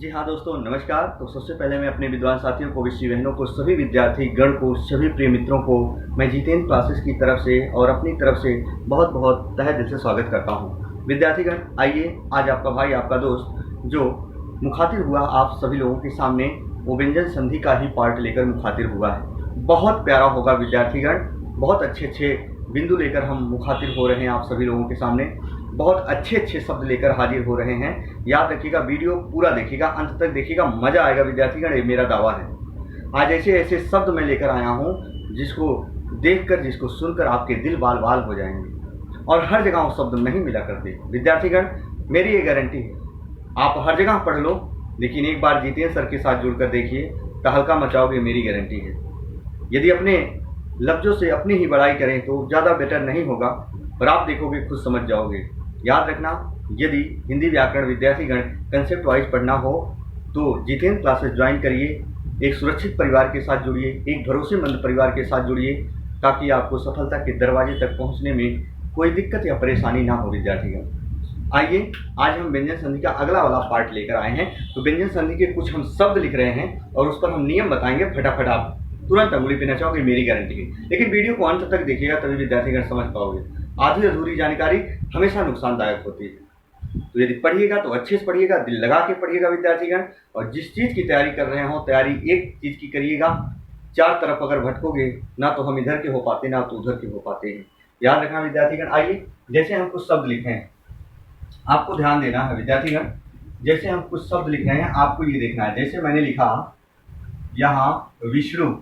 जी हाँ दोस्तों, नमस्कार। तो सबसे पहले मैं अपने विद्वान साथियों को, विषय बहनों को, सभी विद्यार्थी गण को, सभी प्रिय मित्रों को मैं जितेंद्र क्लासेस की तरफ से और अपनी तरफ से बहुत बहुत तहे दिल से स्वागत करता हूँ। विद्यार्थीगण, आइए आज आपका भाई, आपका दोस्त जो मुखातिब हुआ आप सभी लोगों के सामने, वो व्यंजन संधि का ही पार्ट लेकर मुखातिब हुआ है। बहुत प्यारा होगा विद्यार्थीगण, बहुत अच्छे अच्छे बिंदु लेकर हम मुखातिब हो रहे हैं आप सभी लोगों के सामने। बहुत अच्छे अच्छे शब्द लेकर हाजिर हो रहे हैं। याद रखिएगा, वीडियो पूरा देखिएगा, अंत तक देखिएगा, मजा आएगा विद्यार्थीगण, ये मेरा दावा है। आज ऐसे ऐसे शब्द मैं लेकर आया हूँ जिसको देखकर, जिसको सुनकर आपके दिल बाल बाल हो जाएंगे, और हर जगह वो शब्द नहीं मिला करते विद्यार्थीगण। मेरी ये गारंटी है, आप हर जगह पढ़ लो, लेकिन एक बार जितेंद्र सर के साथ जुड़कर देखिए, तहलका मचाओगे, मेरी गारंटी है। यदि अपने लफ्जों से अपनी ही बड़ाई करें तो ज़्यादा बेटर नहीं होगा, पर आप देखोगे, खुद समझ जाओगे। याद रखना, यदि हिंदी व्याकरण विद्यार्थीगण कंसेप्ट वाइज पढ़ना हो तो जितेंद्र क्लासेस ज्वाइन करिए। एक सुरक्षित परिवार के साथ जुड़िए, एक भरोसेमंद परिवार के साथ जुड़िए, ताकि आपको सफलता के दरवाजे तक पहुंचने में कोई दिक्कत या परेशानी ना हो विद्यार्थीगण। आइए आज हम व्यंजन संधि का अगला वाला पार्ट लेकर आए हैं। तो व्यंजन संधि के कुछ हम शब्द लिख रहे हैं और उस पर हम नियम बताएंगे। फटाफट आप तुरंत अंगुली पे नचाओगे, मेरी गारंटी है। लेकिन वीडियो को अंत तक देखिएगा, तभी विद्यार्थीगण समझ पाओगे। आधी अधूरी जानकारी हमेशा नुकसानदायक होती है। तो यदि पढ़िएगा तो अच्छे से पढ़िएगा, दिल लगा के पढ़िएगा विद्यार्थीगण। और जिस चीज़ की तैयारी कर रहे हो, तैयारी एक चीज़ की करिएगा। चार तरफ अगर भटकोगे, ना तो हम इधर के हो पाते, ना तो उधर के हो पाते हैं। याद रखना विद्यार्थीगण। आइए, जैसे हम कुछ शब्द लिखे हैं, आपको ध्यान देना है विद्यार्थीगण। जैसे हम कुछ शब्द लिख रहे हैं, आपको ये देखना है। जैसे मैंने लिखा यहाँ विष्णु,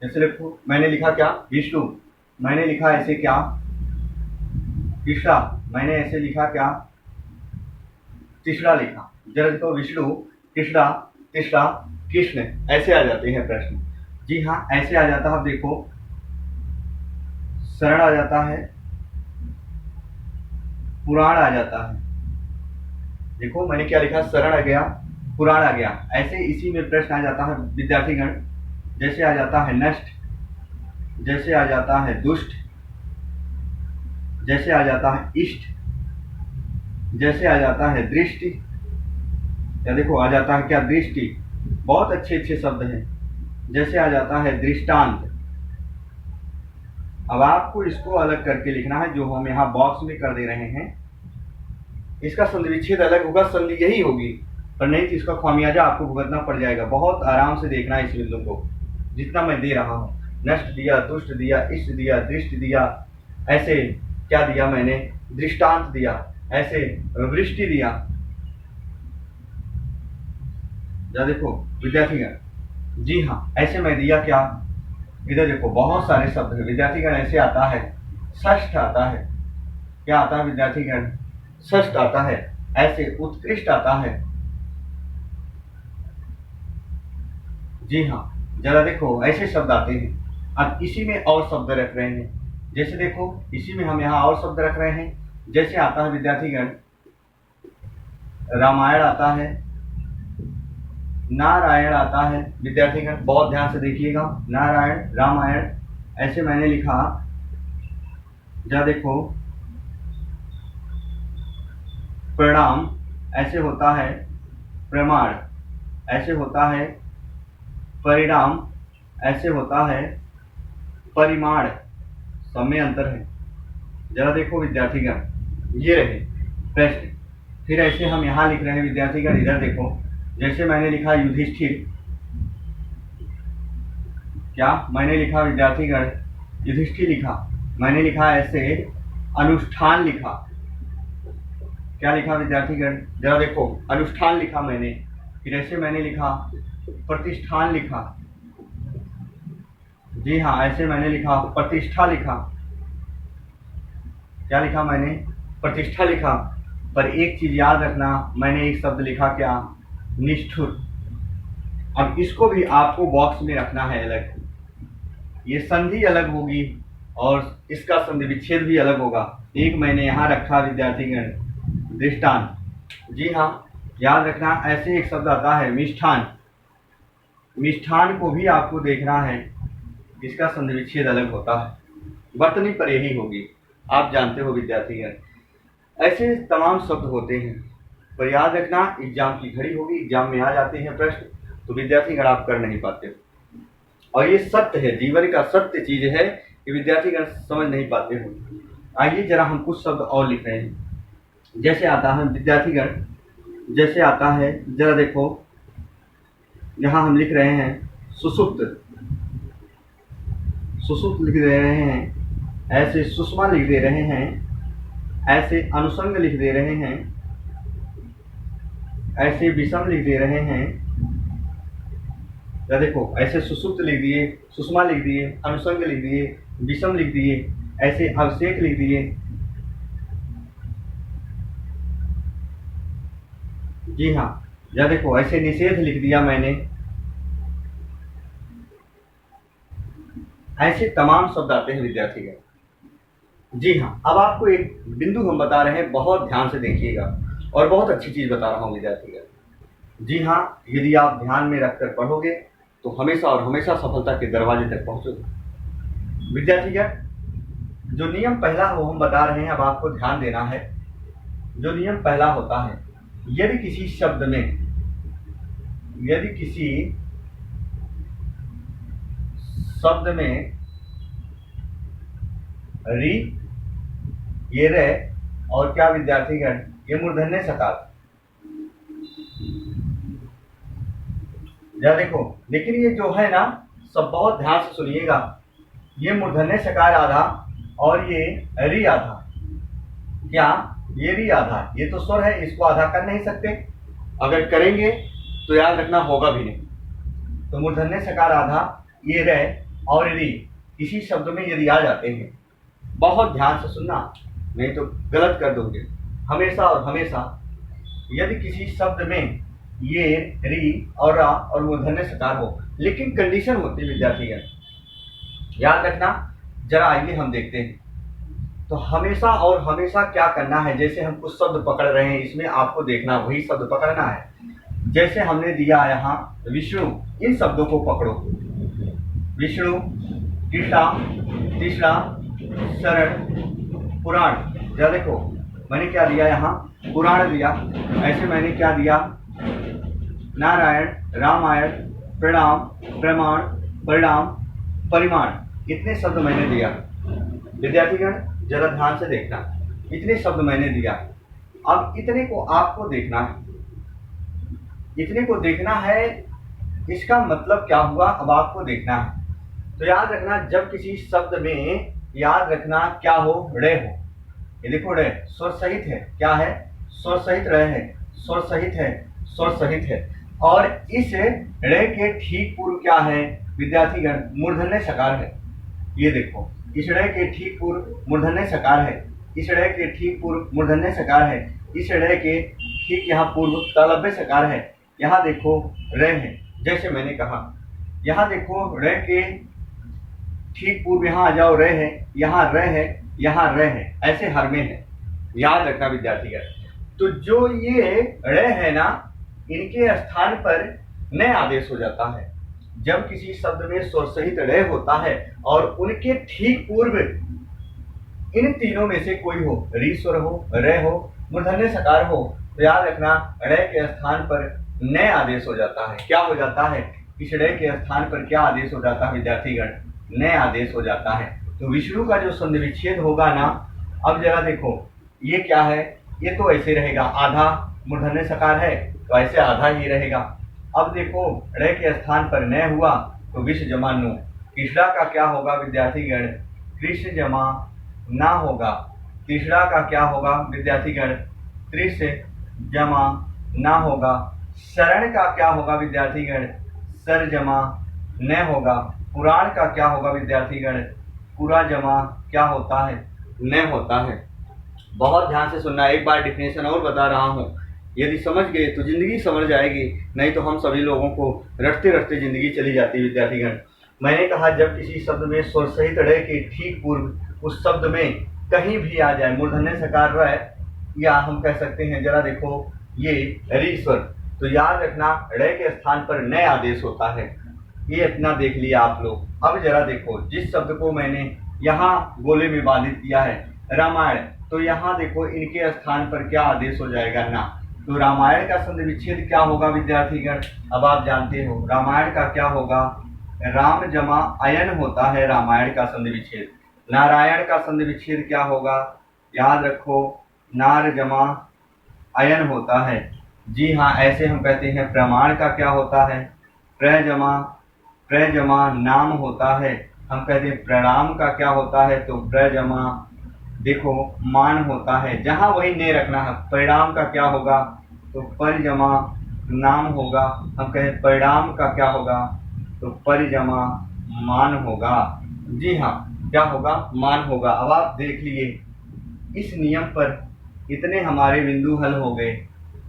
जैसे देखो मैंने लिखा क्या, विष्णु। मैंने लिखा ऐसे क्या, कृष्णा। मैंने ऐसे लिखा क्या, तीसरा लिखा। जरा देखो, विष्णु, कृष्णा, तीसरा, कृष्ण, ऐसे आ जाते हैं प्रश्न। जी हाँ, ऐसे आ जाता है। देखो, शरण आ जाता है, पुराण आ जाता है। देखो मैंने क्या लिखा, शरण आ गया, पुराण आ गया। ऐसे इसी में प्रश्न आ जाता है विद्यार्थीगण। जैसे आ जाता है नष्ट, जैसे आ जाता है दुष्ट, जैसे आ जाता है इष्ट, जैसे आ जाता है दृष्टि, या देखो आ जाता है क्या, दृष्टि। बहुत अच्छे अच्छे शब्द हैं। जैसे आ जाता है दृष्टांत। अब आपको इसको अलग करके लिखना है, जो हम यहाँ बॉक्स में कर दे रहे हैं। इसका संधि विच्छेद अलग होगा, संधि यही होगी, पर नहीं तो इसका खामियाजा आपको भुगतना पड़ जाएगा। बहुत आराम से देखना है इस बिंदु को, जितना मैं दे रहा हूँ। नष्ट दिया, दुष्ट दिया, इष्ट दिया, दृष्टि दिया, ऐसे क्या दिया मैंने, दृष्टांत दिया, ऐसे वृष्टि दिया। या देखो विद्यार्थीगण, जी हाँ, ऐसे मैं दिया क्या, इधर देखो बहुत सारे शब्द है विद्यार्थीगण। ऐसे आता है षष्ठ, आता है क्या, आता है विद्यार्थीगण, षष्ठ आता है। ऐसे उत्कृष्ट आता है। जी हाँ, जरा देखो ऐसे शब्द आते हैं। अब इसी में और शब्द रख रहे हैं। जैसे देखो, इसी में हम यहाँ और शब्द रख रहे हैं। जैसे आता है विद्यार्थीगण, रामायण आता है, नारायण आता है। विद्यार्थीगण बहुत ध्यान से देखिएगा, नारायण, रामायण, ऐसे मैंने लिखा। जरा देखो, प्रणाम, ऐसे होता है प्रमाण, ऐसे होता है परिणाम, ऐसे होता है परिमाण। सब में अंतर है। जरा देखो विद्यार्थीगण, ये रहे प्रश्न। फिर ऐसे हम यहाँ लिख रहे हैं विद्यार्थीगण, इधर देखो। जैसे मैंने लिखा युधिष्ठिर, क्या मैंने लिखा विद्यार्थीगण, युधिष्ठिर लिखा। मैंने लिखा ऐसे अनुष्ठान लिखा। क्या लिखा विद्यार्थीगण, जरा देखो, अनुष्ठान लिखा मैंने। फिर ऐसे मैंने लिखा प्रतिष्ठान लिखा। जी हाँ, ऐसे मैंने लिखा प्रतिष्ठा लिखा। क्या लिखा मैंने, प्रतिष्ठा लिखा। पर एक चीज याद रखना, मैंने एक शब्द लिखा क्या, निष्ठुर। अब इसको भी आपको बॉक्स में रखना है अलग। ये संधि अलग होगी और इसका संधि विच्छेद भी अलग होगा। एक मैंने यहाँ रखा विद्यार्थीगण, दृष्टांत। जी हाँ, याद रखना। ऐसे एक शब्द आता है मिष्ठान। मिष्ठान को भी आपको देखना है, इसका संधि विच्छेद अलग होता है। वर्तनी पर यही होगी, आप जानते हो विद्यार्थीगण। ऐसे तमाम शब्द होते हैं। पर याद रखना एग्जाम की घड़ी होगी, एग्जाम में आ जाते हैं प्रश्न, तो विद्यार्थीगण आप कर नहीं पाते हो। और ये सत्य है, जीवन का सत्य चीज है कि विद्यार्थीगण समझ नहीं पाते हो। आइए जरा हम कुछ शब्द और लिख रहे हैं। जैसे आता है विद्यार्थीगण, जैसे आता है जरा देखो, यहाँ हम लिख रहे हैं सुसुप्त, सुसुप्त लिख दे रहे हैं, ऐसे सुषमा लिख दे रहे हैं, ऐसे अनुसंग लिख दे रहे हैं, ऐसे विषम लिख दे रहे हैं। या देखो ऐसे सुसुप्त लिख दिए, सुषमा लिख दिए, अनुसंग लिख दिए, विषम लिख दिए, ऐसे अवशेष लिख दिए। जी हाँ, या देखो ऐसे निषेध लिख दिया मैंने। ऐसे तमाम शब्द आते हैं विद्यार्थीगण। जी हाँ, अब आपको एक बिंदु हम बता रहे हैं, बहुत ध्यान से देखिएगा और बहुत अच्छी चीज बता रहा हूं विद्यार्थीगण। जी हाँ, यदि आप ध्यान में रखकर पढ़ोगे तो हमेशा और हमेशा सफलता के दरवाजे तक पहुंचोगे। विद्यार्थीगण, जो नियम पहला वो हम बता रहे हैं, अब आपको ध्यान देना है। जो नियम पहला होता है, यदि किसी शब्द में, यदि किसी शब्द में री, ये रे और क्या विद्यार्थीगण, ये मूर्धन्य सकार। या देखो, लेकिन ये जो है ना, सब बहुत ध्यान से सुनिएगा, ये मूर्धन्य सकार आधा और ये री आधा। क्या ये री आधा, ये तो स्वर है, इसको आधा कर नहीं सकते। अगर करेंगे तो याद रखना होगा भी नहीं। तो मूर्धन्य सकार आधा, ये रे और री किसी शब्द में यदि आ जाते हैं, बहुत ध्यान से सुनना, नहीं तो गलत कर दोगे। हमेशा और हमेशा यदि किसी शब्द में ये री और रा और मूर्धन्य सकार हो, लेकिन कंडीशन होती है विद्यार्थीगण, याद रखना। जरा आइए हम देखते हैं। तो हमेशा और हमेशा क्या करना है, जैसे हम कुछ शब्द पकड़ रहे हैं, इसमें आपको देखना वही शब्द पकड़ना है। जैसे हमने दिया यहाँ विष्णु, इन शब्दों को पकड़ो। विष्णु, तीसरा, तीसरा, शरण, पुराण। जरा देखो मैंने क्या दिया यहाँ, पुराण दिया। ऐसे मैंने क्या दिया, नारायण, रामायण, प्रणाम, प्रमाण, परिणाम, परिमाण। इतने शब्द मैंने दिया। विद्यार्थीगण जरा ध्यान से देखना, इतने शब्द मैंने दिया। अब इतने को आपको देखना है, इतने को देखना है, इसका मतलब क्या हुआ अब आपको देखना है। तो याद रखना, जब किसी शब्द में याद रखना क्या हो, रे हो। ये देखो रे स्वर सहित है, क्या है, स्वर सहित रे है, स्वर सहित है, स्वर सहित है। और इस रे के ठीक पूर्व क्या है विद्यार्थीगण, मूर्धन्य सकार है। ये देखो, इस रे के ठीक पूर्व मूर्धन्य सकार है, इस रे के ठीक पूर्व मूर्धन्य सकार है, इस रे के ठीक यहाँ पूर्व तालव्य सकार है। यहाँ देखो रे है, जैसे मैंने कहा। यहाँ देखो रे के ठीक पूर्व यहाँ आ जाओ, रे है, यहाँ रे है, यहाँ रे है, ऐसे हर में है। याद रखना विद्यार्थीगण। तो जो ये रे है ना, इनके स्थान पर नए आदेश हो जाता है। जब किसी शब्द में स्वर सहित रे होता है और उनके ठीक पूर्व इन तीनों में से कोई हो, री स्वर हो, रे हो, मूर्धन्य सकार हो, तो याद रखना रे के स्थान पर नए आदेश हो जाता है। क्या हो जाता है, इस रे के स्थान पर क्या आदेश हो जाता है विद्यार्थीगण, नए आदेश हो जाता है। तो विष्णु का जो संधि विच्छेद होगा ना, अब जरा देखो ये क्या है, ये तो ऐसे रहेगा, आधा मूर्धन्य सकार है तो ऐसे आधा ही रहेगा। अब देखो रे के स्थान पर न हुआ तो विष जमा नु। तीसरा का क्या होगा विद्यार्थीगण, कृष्ण जमा ना होगा। तीसरा का क्या होगा विद्यार्थीगण, त्रिश जमा ना होगा। शरण का क्या होगा विद्यार्थीगण, सर जमा न होगा। पुराण का क्या होगा विद्यार्थीगण, पूरा जमा क्या होता है, न होता है। बहुत ध्यान से सुनना, एक बार डिफिनेशन और बता रहा हूँ। यदि समझ गए तो जिंदगी समझ जाएगी, नहीं तो हम सभी लोगों को रटते रटते जिंदगी चली जाती विद्यार्थीगण। मैंने कहा जब किसी शब्द में स्वर सहित रे के ठीक पूर्व उस शब्द में कहीं भी आ जाए मूर्धन्य सकार रे, या हम कह सकते हैं जरा देखो ये री स्वर, तो याद रखना रे के स्थान पर नए आदेश होता है। ये इतना देख लिया आप लोग। अब जरा देखो, जिस शब्द को मैंने यहाँ गोले में बाधित किया है रामायण, तो यहाँ देखो इनके स्थान पर क्या आदेश हो जाएगा, ना। तो रामायण का संधि विच्छेद क्या होगा विद्यार्थीगण? अब आप जानते हो रामायण का क्या होगा, राम जमा अयन होता है रामायण का संधि विच्छेद। नारायण का संधि विच्छेद क्या होगा, याद रखो नार जमा अयन होता है। जी हाँ, ऐसे हम कहते हैं। प्रमाण का क्या होता है, प्रजमा नाम होता है, हम कहते हैं। प्रणाम का क्या होता है, तो प्रजमा देखो मान होता है, जहां वही ने रखना है। परिणाम का क्या होगा, तो परिजमा नाम होगा, हम कहें। परिणाम का क्या होगा, तो परिजमा मान होगा। जी हाँ, क्या होगा, मान होगा। अब आप देख लिए इस नियम पर इतने हमारे बिंदु हल हो गए।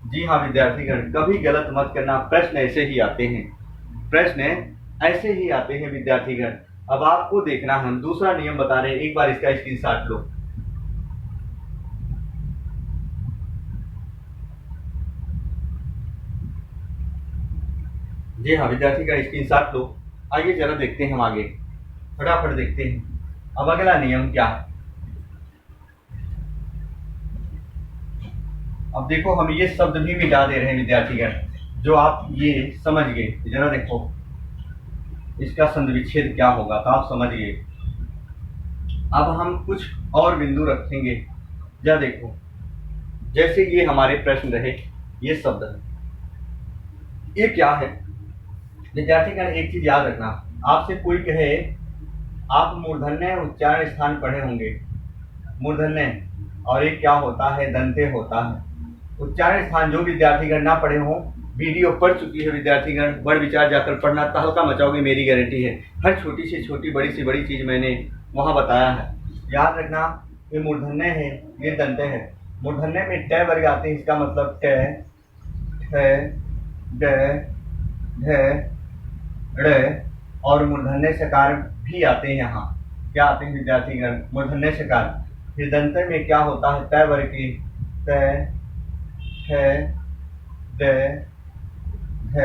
जी हाँ विद्यार्थीगण, कभी गलत मत करना, प्रश्न ऐसे ही आते हैं, प्रश्न ऐसे ही आते हैं विद्यार्थीगण। अब आपको देखना है, हम दूसरा नियम बता रहे हैं, एक बार इसका स्क्रीनशॉट लो। जी हाँ विद्यार्थीगण, स्क्रीनशॉट लो। आइए जरा देखते हैं हम आगे, फटाफट देखते हैं। अब अगला नियम क्या है, अब देखो हम ये शब्द भी मिटा दे रहे हैं विद्यार्थीगण, जो आप ये समझ गए। जरा देखो इसका संधि विच्छेद क्या होगा, तो आप समझ गए। अब हम कुछ और बिंदु रखेंगे। जरा देखो, जैसे ये हमारे प्रश्न रहे, ये शब्द है, ये क्या है विद्यार्थीगण? एक चीज याद रखना, आपसे कोई कहे आप मूर्धन्य उच्चारण स्थान पढ़े होंगे, मूर्धन्य, और एक क्या होता है, दंते होता है। उच्चारण स्थान जो विद्यार्थीगण ना पढ़े हों, वीडियो पढ़ चुकी है विद्यार्थीगण, बड़ विचार जाकर पढ़ना, तहलका मचाओगे, मेरी गारंटी है। हर छोटी से छोटी, बड़ी से बड़ी चीज मैंने वहां बताया है। याद रखना, ये मूर्धन्य है, ये दंते है। मूर्धन्य में ट वर्ग आते हैं, इसका मतलब ट, ठ, ड, ढ, ड़, और मूर्धन्य सकार भी आते हैं। यहाँ क्या आते हैं विद्यार्थीगण, मूर्धन्य सकार। फिर दंत में क्या होता है, त वर्ग की, त, ठ, द, ध,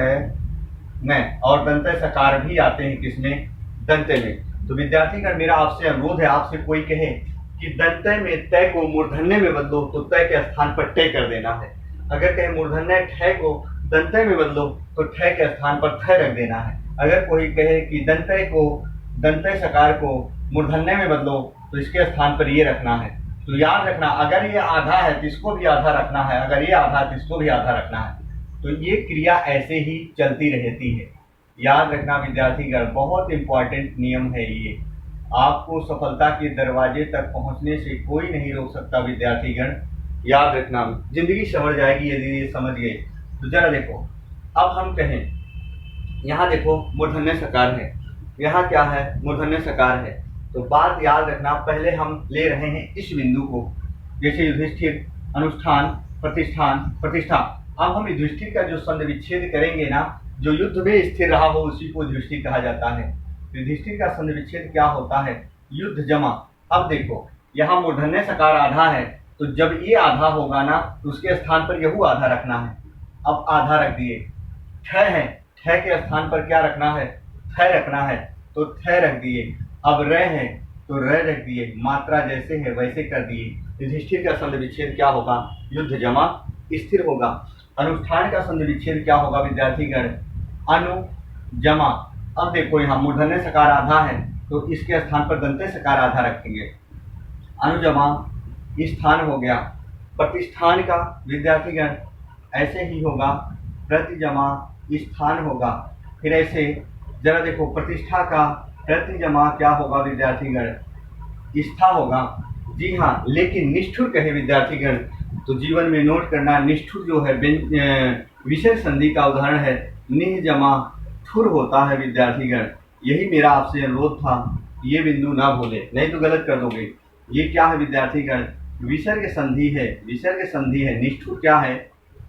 न, और दंत सकार भी आते हैं किसमें, दंत में। तो विद्यार्थीगण मेरा आपसे अनुरोध है, आपसे कोई कहे कि दंत में तय को मूर्धन्य में बदलो, तो तय के स्थान पर ट कर देना है। अगर कहे मूर्धन्य ठ को दंत में बदलो, तो ठ के स्थान पर थ रख देना है। अगर कोई कहे कि दंतय को, दंतय सकार को मूर्धन्य में बदलो, तो इसके स्थान पर ये रखना है। तो याद रखना, अगर ये आधा है तो इसको भी आधा रखना है, अगर ये आधा है तो इसको भी आधा रखना है। तो ये क्रिया ऐसे ही चलती रहती है। याद रखना विद्यार्थीगण, बहुत इंपॉर्टेंट नियम है ये। आपको सफलता के दरवाजे तक पहुंचने से कोई नहीं रोक सकता विद्यार्थीगण। याद रखना, जिंदगी संवर जाएगी यदि ये समझ गए। तो जरा देखो, अब हम कहें, यहाँ देखो मूर्धन्य सकार है, यहाँ क्या है, मूर्धन्य सकार है। तो बात याद रखना, पहले हम ले रहे हैं इस बिंदु को, जैसे युधिष्ठिर, अनुष्ठान, प्रतिष्ठान, प्रतिष्ठा। अब हम युधिष्ठिर का जो संधि विच्छेद करेंगे ना, जो युद्ध में स्थिर रहा हो उसी को युधिष्ठिर कहा जाता है। युधिष्ठिर का संधि विच्छेद क्या होता है, युद्ध जमा। अब देखो यहाँ मूर्धन्य सकार आधा है, तो जब ये आधा होगा ना, तो उसके स्थान पर यहू आधा रखना है। अब आधा रख दिए। ठ है, ठ के स्थान पर क्या रखना है, थ रखना है, तो थ रख दिए। अब र है तो र रख दिए, मात्रा जैसे है वैसे कर दिए। युधिष्ठिर का संधि विच्छेद क्या होगा, युद्ध जमा स्थिर होगा। अनुष्ठान का संधि विच्छेद क्या होगा विद्यार्थीगण, अनु जमा। अब देखो यहाँ मूर्धन्य सकार आधा है, तो इसके स्थान पर दंते सकार आधा रखेंगे, अनुजमा स्थान हो गया। प्रतिष्ठान का विद्यार्थीगण ऐसे ही होगा, प्रतिजमा स्थान होगा। फिर ऐसे जरा देखो, प्रतिष्ठा का प्रतिजमा क्या होगा विद्यार्थीगण, स्था होगा। जी हाँ, लेकिन निष्ठुर कहे विद्यार्थीगण तो जीवन में नोट करना, निष्ठुर जो है विषय संधि का उदाहरण है, निह जमा ठुर होता है विद्यार्थीगण। यही मेरा आपसे अनुरोध था, ये बिंदु ना भूले, नहीं तो गलत कर दोगे। ये क्या है विद्यार्थीगण, विसर्ग संधि है, विसर्ग संधि है। निष्ठुर क्या है,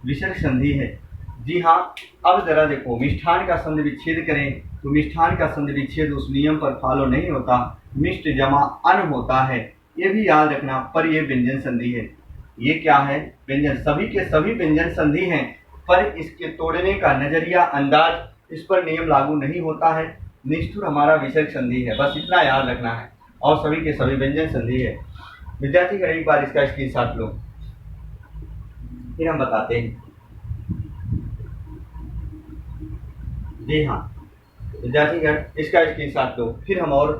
विसर्ग संधि है। जी हाँ, अब जरा देखो, मिष्ठान का संधि विच्छेद करें तो मिष्ठान का संधि विच्छेद उस नियम पर फॉलो नहीं होता, मिष्ट जमा अन होता है। ये भी याद रखना, पर ये व्यंजन संधि है। ये क्या है, व्यंजन। सभी के सभी व्यंजन संधि हैं, पर इसके तोड़ने का नजरिया, अंदाज, इस पर नियम लागू नहीं होता है। निष्ठुर हमारा विसर्ग संधि है, बस इतना याद रखना है, और सभी के सभी व्यंजन संधि है। विद्यार्थी एक बार इसका स्क्रीनशॉट लो, फिर हम बताते हैं। जी हाँ विद्यार्थीगण, इसका स्क्रीनशॉट लो, फिर हम और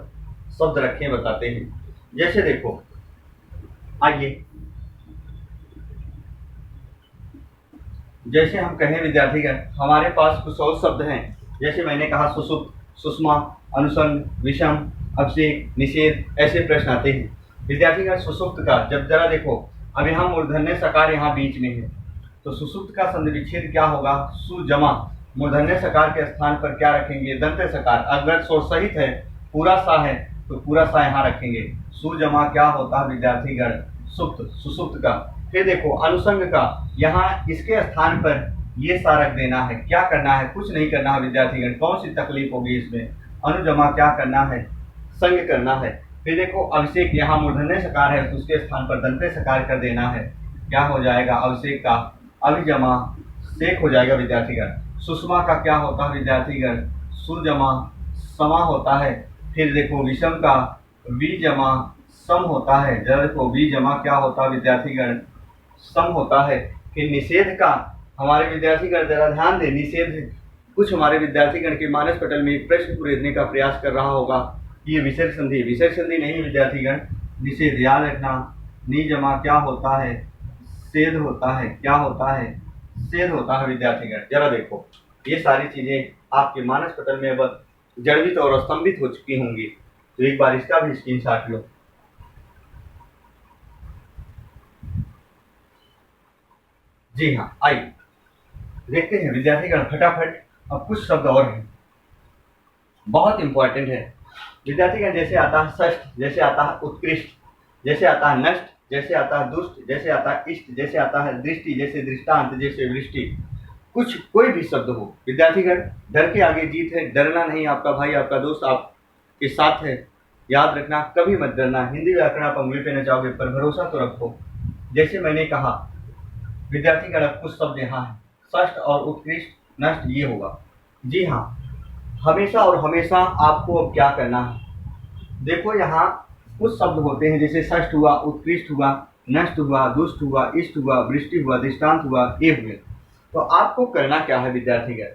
शब्द रखें बताते हैं। जैसे देखो, आइए, जैसे हम कहें विद्यार्थीगण, हमारे पास कुछ और शब्द हैं। जैसे मैंने कहा सुसुप्त, सुषमा, अनुसंग, विषम, अभिषेक, निषेध, ऐसे प्रश्न आते हैं। विद्यार्थीगण सुसुप्त का जब जरा देखो, अब यहाँ मूर्धन्य सकार यहाँ बीच में है, तो सुसुप्त का संधि विच्छेद क्या होगा? सुजमा। मूर्धन्य सकार के स्थान पर क्या रखेंगे? दंत सकार। अगर स्वर सहित है, पूरा सा है, तो पूरा सा यहाँ रखेंगे। सुजमा क्या होता है विद्यार्थीगण? सुप्त, सुसुप्त का। फिर देखो अनुसंग का, यहाँ इसके स्थान पर ये सा रख देना है। क्या करना है? कुछ नहीं करना है विद्यार्थीगण। कौन सी तकलीफ होगी इसमें? अनुजमा क्या करना है? संग करना है। फिर देखो अभिषेक, यहाँ मूर्धन्य सकार है, तो उसके स्थान पर दंते सकार कर देना है। क्या हो जाएगा? अभिषेक का अभिजमा शेख हो जाएगा विद्यार्थीगण। सुषमा का क्या होता है विद्यार्थीगण? सुजमा समा होता है। फिर देखो विषम का विजमा सम होता है। जरा देखो विजमा क्या होता है विद्यार्थीगण? सम होता है। फिर निषेध का हमारे विद्यार्थीगण जरा ध्यान दें, निषेध कुछ हमारे विद्यार्थीगण के मानस पटल में एक प्रश्न पूछने का प्रयास कर रहा होगा। ये विसर्ग संधि, विसर्ग संधि नहीं विद्यार्थीगण, निषेध याद रखना। निजमा क्या होता है? सेध होता है। क्या होता है? सेध होता है विद्यार्थीगण। जरा देखो, ये सारी चीजें आपके मानस पटल में अब जड़वित और स्तंभित हो चुकी होंगी, तो एक बार इसका भी स्क्रीनशॉट लो। जी हाँ, आइए देखते हैं विद्यार्थीगण फटाफट। अब कुछ शब्द और हैं, बहुत इंपॉर्टेंट है विद्यार्थीगण। जैसे आता है षष्ठ, जैसे आता है उत्कृष्ट, जैसे आता है नष्ट, जैसे आता है दुष्ट, जैसे आता है इष्ट, जैसे आता है दृष्टि, जैसे दृष्टांत, जैसे वृष्टि। कुछ कोई भी शब्द हो विद्यार्थीगण, डर के आगे जीत है। डरना नहीं, आपका भाई आपका दोस्त आपके साथ है। याद रखना, कभी मत डरना। हिंदी व्याकरण आप अंगुली पे न जाओगे, पर भरोसा तो रखो। जैसे मैंने कहा विद्यार्थीगण, अब कुछ शब्द यहाँ है, षष्ठ और उत्कृष्ट, नष्ट, ये होगा। जी हाँ, हमेशा और हमेशा आपको अब क्या करना है? देखो यहाँ कुछ शब्द होते हैं, जैसे षष्ठ हुआ, उत्कृष्ट हुआ, नष्ट हुआ, दुष्ट हुआ, इष्ट हुआ, वृष्टि हुआ, दृष्टांत हुआ, ये हुए। तो आपको करना क्या है विद्यार्थीगण?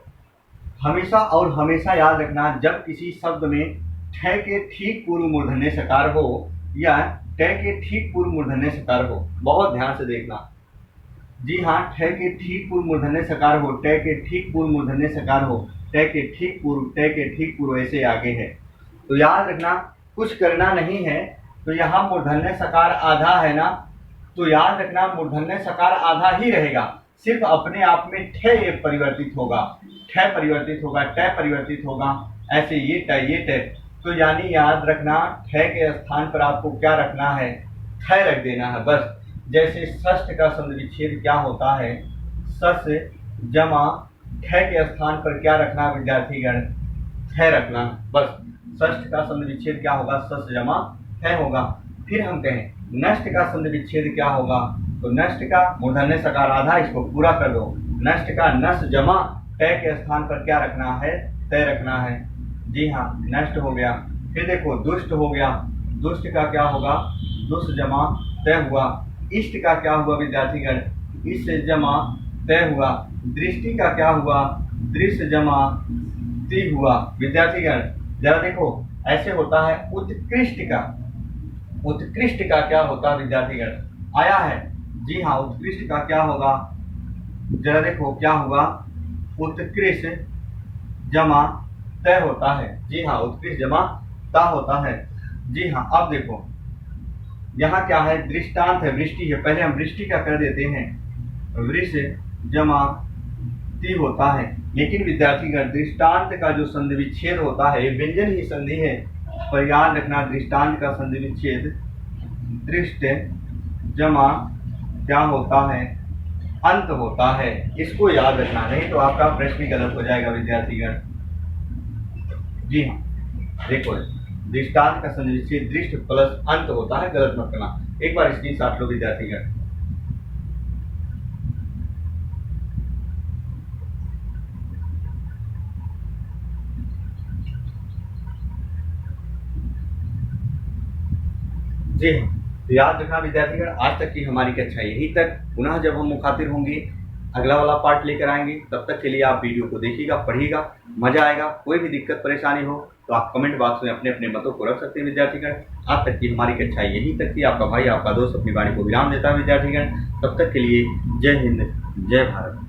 हमेशा और हमेशा याद रखना, जब किसी शब्द में ठ के ठीक पूर्व मूर्धन्य सकार हो या ट के ठीक पूर्व मूर्धन्य सकार हो, बहुत ध्यान से देखना। जी हाँ, ठ के ठीक पूर्व मूर्धन्य सकार हो, ट के ठीक पूर्व मूर्धन्य सकार हो, ट के ठीक पूर्व, ट के ठीक पूर्व, ऐसे आगे है। तो याद रखना, कुछ करना नहीं है। तो यहाँ मूर्धन्य सकार आधा है ना, तो याद रखना मूर्धन्य सकार आधा ही रहेगा, सिर्फ अपने आप में ठ ये परिवर्तित होगा, ठ परिवर्तित होगा, ट परिवर्तित होगा, ऐसे ये ट ये ट। तो यानी याद रखना, ठ के स्थान पर आपको क्या रखना है? ठ रख देना है बस। जैसे षष्ठ का संधि विच्छेद क्या होता है? सस जमा ठ के स्थान पर क्या रखना है विद्यार्थीगण? ठ रखना बस। षष्ठ का संधि विच्छेद क्या होगा? सस जमा ठ होगा। फिर हम कहें नष्ट का संधि विच्छेद क्या होगा? तो नष्ट का मूर्धन्य सकार आधा, इसको पूरा कर दो। नष्ट का नस जमा ट के स्थान पर क्या रखना है? त रखना है। जी हाँ, नष्ट हो गया। फिर देखो दुष्ट हो गया, दुष्ट का क्या होगा? दुष्ट जमा त हुआ। इष्ट का क्या हुआ विद्यार्थीगण? इष्ट जमा त हुआ। दृष्टि का क्या हुआ? दृश्य जमा ति हुआ। विद्यार्थीगण जरा देखो, ऐसे होता है उत्कृष्ट का। उत्कृष्ट का क्या होता है विद्यार्थीगण? आया है। जी हाँ, उत्कृष्ट का क्या होगा? जरा देखो क्या हुआ? उत्कृष्ट जमा त होता है। जी हाँ, उत्कृष्ट जमा ता होता है। जी हाँ, अब देखो यहाँ क्या है? दृष्टांत है, वृष्टि है। पहले हम वृष्टि का कर देते हैं, वृष जमा ति होता है। लेकिन विद्यार्थीगण दृष्टांत का जो संधि विच्छेद होता है, व्यंजन ही संधि है, पर याद रखना दृष्टांत का संधि विच्छेद दृष्ट जमा क्या होता है? अंत होता है। इसको याद रखना, नहीं तो आपका प्रश्न भी गलत हो जाएगा विद्यार्थीगण। जी हाँ, देखो दृष्टांत का संधि विच्छेद दृष्ट प्लस अंत होता है, गलत मत करना। एक बार स्क्रीनशॉट लो विद्यार्थीगण। जी हाँ, तो याद रखना विद्यार्थीगण, आज तक की हमारी कक्षा यही तक। पुनः जब हम मुखातिब होंगे अगला वाला पार्ट लेकर आएंगे। तब तक के लिए आप वीडियो को देखिएगा, पढ़िएगा, मजा आएगा। कोई भी दिक्कत परेशानी हो तो आप कमेंट बॉक्स में अपने अपने मतों को रख सकते हैं विद्यार्थीगण। आज तक की हमारी कक्षा यहीं तक थी। आपका भाई आपका दोस्त अपनी वाणी को विराम देता है विद्यार्थीगण। तब तक के लिए जय हिंद, जय भारत।